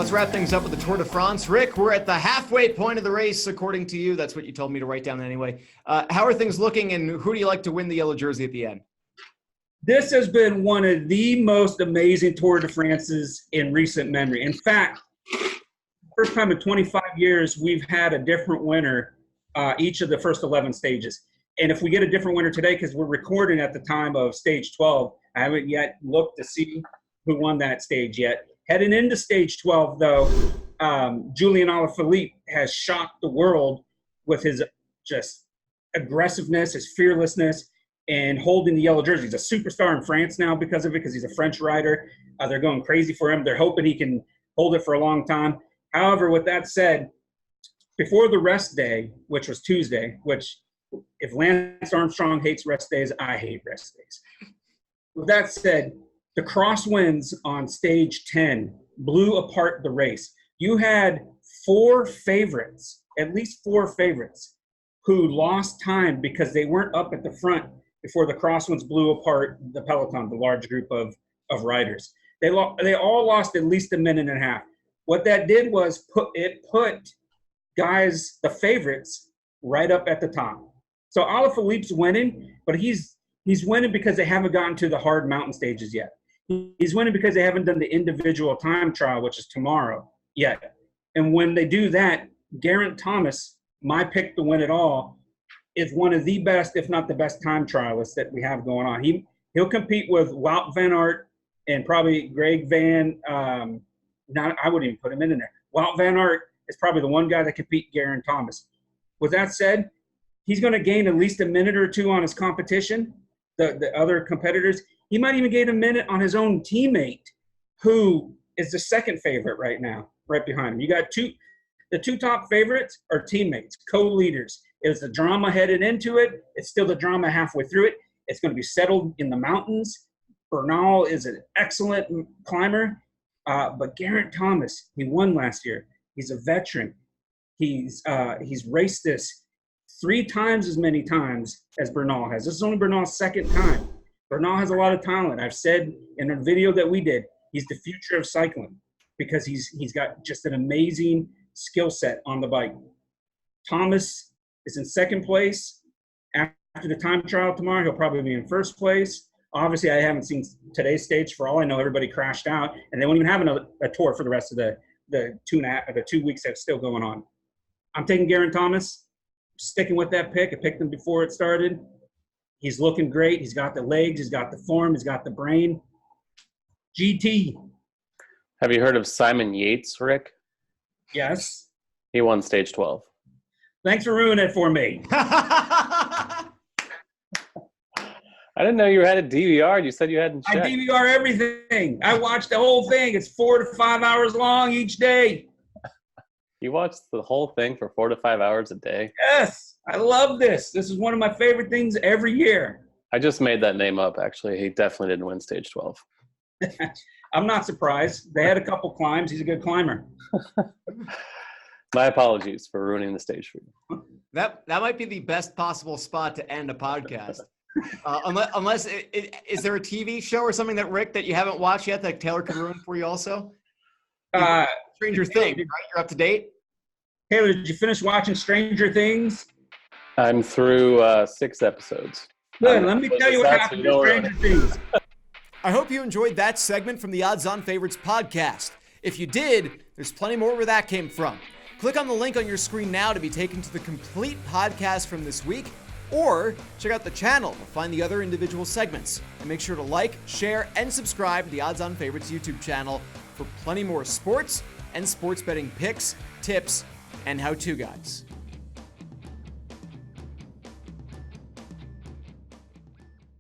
let's wrap things up with the Tour de France. Rick, we're at the halfway point of the race, according to you. That's what you told me to write down anyway. How are things looking, and who do you like to win the yellow jersey at the end? This has been one of the most amazing Tour de France's in recent memory. In fact, first time in 25 years, we've had a different winner each of the first 11 stages. And if we get a different winner today, because we're recording at the time of stage 12, I haven't yet looked to see who won that stage yet. Heading into stage 12, though, Julian Alaphilippe has shocked the world with his just aggressiveness, his fearlessness, and holding the yellow jersey. He's a superstar in France now because of it, because he's a French rider. They're going crazy for him. They're hoping he can hold it for a long time. However, with that said, before the rest day, which was Tuesday, which if Lance Armstrong hates rest days, I hate rest days. With that said, the crosswinds on stage 10 blew apart the race. You had at least four favorites, who lost time because they weren't up at the front before the crosswinds blew apart the peloton, the large group of riders. They all lost at least a minute and a half. What that did was put guys, the favorites, right up at the top. So Alaphilippe's winning, but he's winning because they haven't gotten to the hard mountain stages yet. He's winning because they haven't done the individual time trial, which is tomorrow, yet. And when they do that, Geraint Thomas, my pick to win it all, is one of the best, if not the best, time trialists that we have going on. He'll compete with Wout van Aert and probably Greg Van. I wouldn't even put him in there. Wout van Aert is probably the one guy that can beat Geraint Thomas. With that said, he's going to gain at least a minute or two on his competition, the other competitors. He might even gain a minute on his own teammate, who is the second favorite right now, right behind him. You got the two top favorites are teammates, co-leaders. It's the drama headed into it. It's still the drama halfway through it. It's going to be settled in the mountains. Bernal is an excellent climber, but Geraint Thomas, he won last year. He's a veteran. He's raced this 3 times as many times as Bernal has. This is only Bernal's second time. Bernal has a lot of talent. I've said in a video that we did, he's the future of cycling because he's got just an amazing skill set on the bike. Thomas is in second place. After the time trial tomorrow, he'll probably be in first place. Obviously, I haven't seen today's stage. For all I know, everybody crashed out, and they won't even have a tour for the rest of the 2 weeks that's still going on. I'm taking Geraint Thomas, sticking with that pick. I picked him before it started. He's looking great. He's got the legs. He's got the form. He's got the brain. GT. Have you heard of Simon Yates, Rick? Yes. He won stage 12. Thanks for ruining it for me. I didn't know you had a DVR. You said you hadn't checked. I DVR everything. I watched the whole thing. It's 4 to 5 hours long each day. You watched the whole thing for 4 to 5 hours a day? Yes. I love this. This is one of my favorite things every year. I just made that name up, actually. He definitely didn't win stage 12. I'm not surprised. They had a couple climbs. He's a good climber. My apologies for ruining the stage for you. That might be the best possible spot to end a podcast. Unless is there a TV show or something that you haven't watched yet that Taylor could ruin for you also? Stranger Things, right? You're up to date? Taylor, did you finish watching Stranger Things? I'm through 6 episodes. Good. Let me tell you what happened to Stranger Things. I hope you enjoyed that segment from the Odds On Favorites podcast. If you did, there's plenty more where that came from. Click on the link on your screen now to be taken to the complete podcast from this week, or check out the channel to find the other individual segments. And make sure to like, share, and subscribe to the Odds On Favorites YouTube channel for plenty more sports and sports betting picks, tips, and how-to guides.